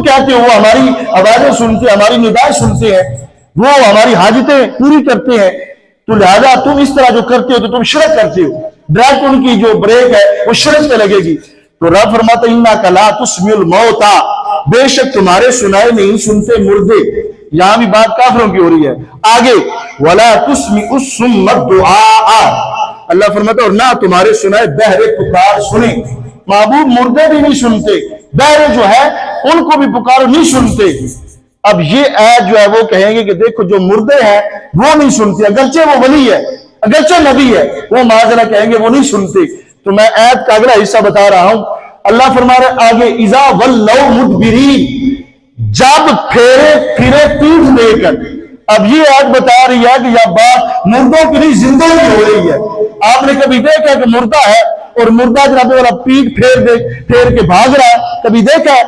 کہتے ہو وہ ہماری آوازیں سنتے، ہماری ندائیں سنتے ہیں، وہ ہماری حاجتیں پوری کرتے ہیں، تو لہذا تم اس طرح جو کرتے ہو تو تم شرک کرتے ہو، ڈائریکٹ ان کی جو بریک ہے وہ شرک پہ لگے گی۔ تو رب فرماتا انک لا تسمع الموتى، بے شک تمہارے سنائے نہیں سنتے مردے۔ یہاں بھی بات کافروں کی ہو رہی ہے۔ آگے ولا تسمع الصم الدعاء، اللہ فرماتا اور نہ تمہارے سنائے بہرے پکار سنے۔ محبوب مردے بھی نہیں سنتے، بہرے جو ہے ان کو بھی پکارو نہیں سنتے۔ اب یہ آیت جو ہے وہ کہیں گے کہ دیکھو جو مردے ہیں وہ نہیں سنتے، اگرچہ وہ ولی ہے، اگرچہ نبی ہے، وہ معاذرہ کہیں گے وہ نہیں سنتے۔ تو میں آیت کا اگلا حصہ بتا رہا ہوں۔ اللہ فرما رہے آگے اذا ولوا مدبرین، جب پھیرے پھرے پیٹھ دے کر۔ اب یہ آیت بتا رہی ہے کہ یہ بات مردوں کی نہیں زندوں کی ہو رہی ہے۔ آپ نے کبھی دیکھا کہ مردہ ہے اور مردہ جناب والا پیٹھ پھیر کے بھاگ رہا ہے؟ کبھی دیکھا ہے؟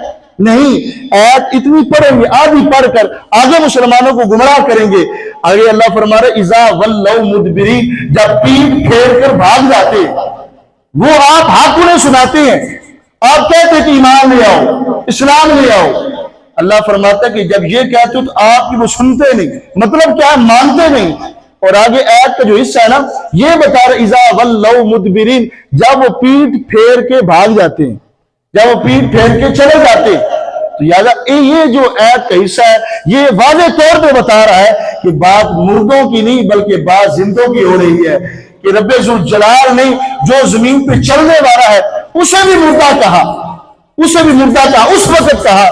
نہیں۔ آیت اتنی پڑھیں گے، آدھی پڑھ کر آگے مسلمانوں کو گمراہ کریں گے۔ آگے اللہ فرما رہے اذا ولوا مدبرین، جب پیٹھ پھیر کر بھاگ جاتے، وہ آپ حق انہیں سناتے ہیں، آپ کہتے ہیں کہ ایمان لے آؤ، اسلام لے آؤ۔ اللہ فرماتا ہے کہ جب یہ کہتے ہو تو آپ کی وہ سنتے نہیں، مطلب کیا ہے؟ مانتے نہیں۔ اور آگے آیت کا جو حصہ ہے نا یہ بتا رہے اذا ولوا مدبرین، جب وہ پیٹھ پھیر کے بھاگ جاتے ہیں، جب وہ پیٹھ پھیر کے چلے جاتے ہیں۔ تو یہ جو آیت کا حصہ ہے یہ واضح طور پہ بتا رہا ہے کہ بات مردوں کی نہیں بلکہ بات زندوں کی ہو رہی ہے، کہ رب ذوالجلال نے جو زمین پہ چلنے والا ہے اسے بھی مردہ کہا، اسے بھی مردہ کہا، اس وقت کہا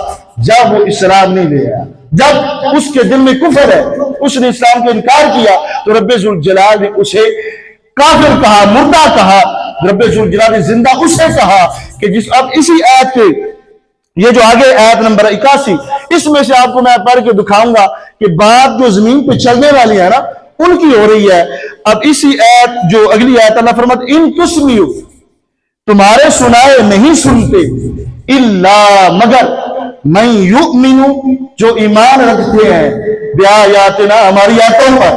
جب وہ اسلام نہیں لے آیا، جب اس کے دل میں کفر ہے، اس نے اسلام کا انکار کیا، تو رب ذوالجلال نے اسے کافر کہا، مردہ کہا۔ رب ذوالجلال نے زندہ اسے کہا کہ جس اب اسی آیت کے یہ جو آگے آیت نمبر 81 اس میں سے آپ کو میں پڑھ کے دکھاؤں گا کہ بات جو زمین پہ چلنے والی ہے نا ان کی ہو رہی ہے۔ اب اسی آیت جو اگلی آیت اللہ فرماتا ان تسمعوا، تمہارے سنائے نہیں سنتے، الا مگر من یؤمن، جو ایمان رکھتے ہیں، بآیاتنا، ہماری آیتوں پر۔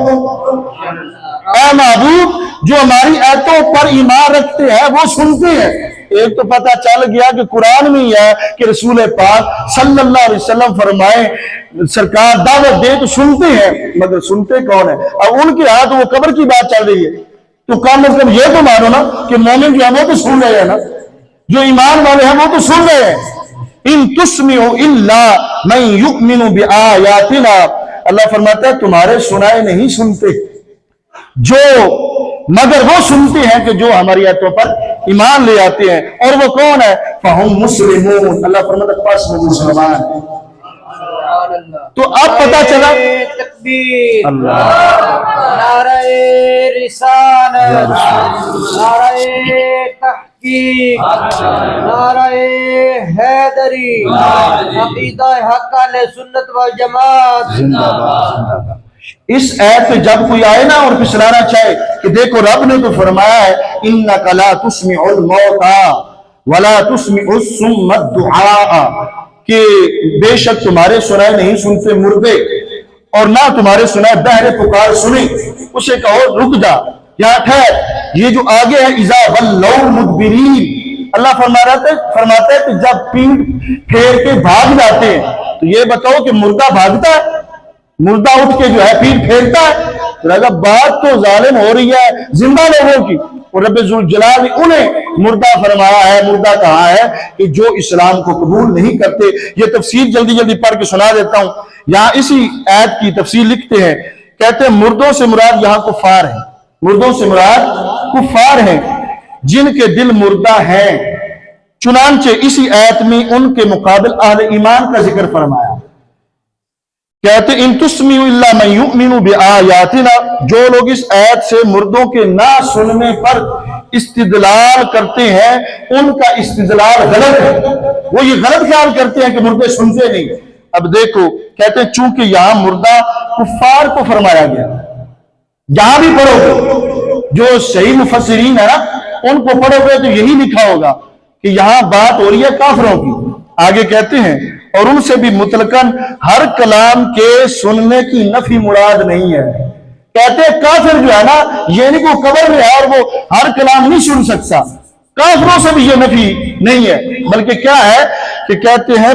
اے معبود جو ہماری آیتوں پر ایمان رکھتے ہیں وہ سنتے ہیں۔ ایک تو پتہ چل گیا کہ قرآن میں ہی ہے کہ رسول پاک صلی اللہ علیہ وسلم فرمائے سرکار دعوت دے تو سنتے ہیں، مگر سنتے کون ہیں؟ اب ان کے ہاتھ وہ قبر کی بات چل رہی ہے، تو کام مطلب یہ تو مانو نا کہ مومن جو ہے وہ تو سن رہے ہیں نا، جو ایمان والے ہیں وہ تو سن رہے ہیں۔ ان تسمعوا الا من یؤمن بآیاتنا، اللہ فرماتا ہے تمہارے سنائے نہیں سنتے جو مگر وہ سنتے ہیں کہ جو ہماری آیتوں پر ایمان لے آتے ہیں، اور وہ کون ہے؟ فہم مسلمون، اللہ فرماتا ہے پس وہ مسلمان ہیں۔ تو اب پتہ چلا تکبیر، اللہ، نعرہ رسالت، نعرہ تحقیق، نعرہ حیدری، عقیدہ حق اہل سنت و جماعت زندہ باد۔ اس آیت پہ جب کوئی آئے نا اور پچھلانا چاہے کہ دیکھو رب نے تو فرمایا ہے انک لا تسمع الموتى ولا تسمع الصم الدعاء، کہ بے شک تمہارے سنائے نہیں سنتے مردے اور نہ تمہارے سنائے بہرے پکار سنے۔ اسے کہو رک جا یا ٹھہر۔ یہ جو آگے ہے اذا ولوا مدبرین، اللہ فرماتا ہے کہ جب پیٹھ پھیر کے بھاگ جاتے ہیں، تو یہ بتاؤ کہ مردہ بھاگتا ہے؟ مردہ اٹھ کے جو ہے پیٹھ پھیرتا ہے؟ تو بات تو ظالم ہو رہی ہے زندہ لوگوں کی، اور رب ذوالجلال نے انہیں مردہ فرمایا ہے، مردہ کہا ہے کہ جو اسلام کو قبول نہیں کرتے۔ یہ تفسیر جلدی جلدی پڑھ کے سنا دیتا ہوں۔ یہاں اسی آیت کی تفسیر لکھتے ہیں، کہتے ہیں مردوں سے مراد یہاں کفار ہیں، مردوں سے مراد کفار ہیں جن کے دل مردہ ہیں۔ چنانچہ اسی آیت میں ان کے مقابل اہل ایمان کا ذکر فرمایا۔ کہتے ان تسمعوا الا من یؤمن بآیاتنا، جو لوگ اس آیت سے مردوں کے نہ سننے پر استدلال کرتے ہیں ان کا استدلال غلط ہے، وہ یہ غلط خیال کرتے ہیں کہ مردے سنتے نہیں۔ اب دیکھو کہتے ہیں چونکہ یہاں مردہ کفار کو فرمایا گیا، جہاں بھی پڑھو گے جو صحیح مفسرین ہے نا ان کو پڑھو گے تو یہی لکھا ہوگا کہ یہاں بات ہو رہی ہے کافروں کی۔ آگے کہتے ہیں اور ان سے بھی مطلقاً ہر کلام کے سننے کی نفی مراد نہیں ہے۔ کہتے ہیں کافر جو ہے نا یہ نہیں کہ قبر میں ہے اور وہ ہر کلام نہیں سن سکتا، کافروں سے بھی یہ نفی نہیں ہے، بلکہ کیا ہے کہ کہتے ہیں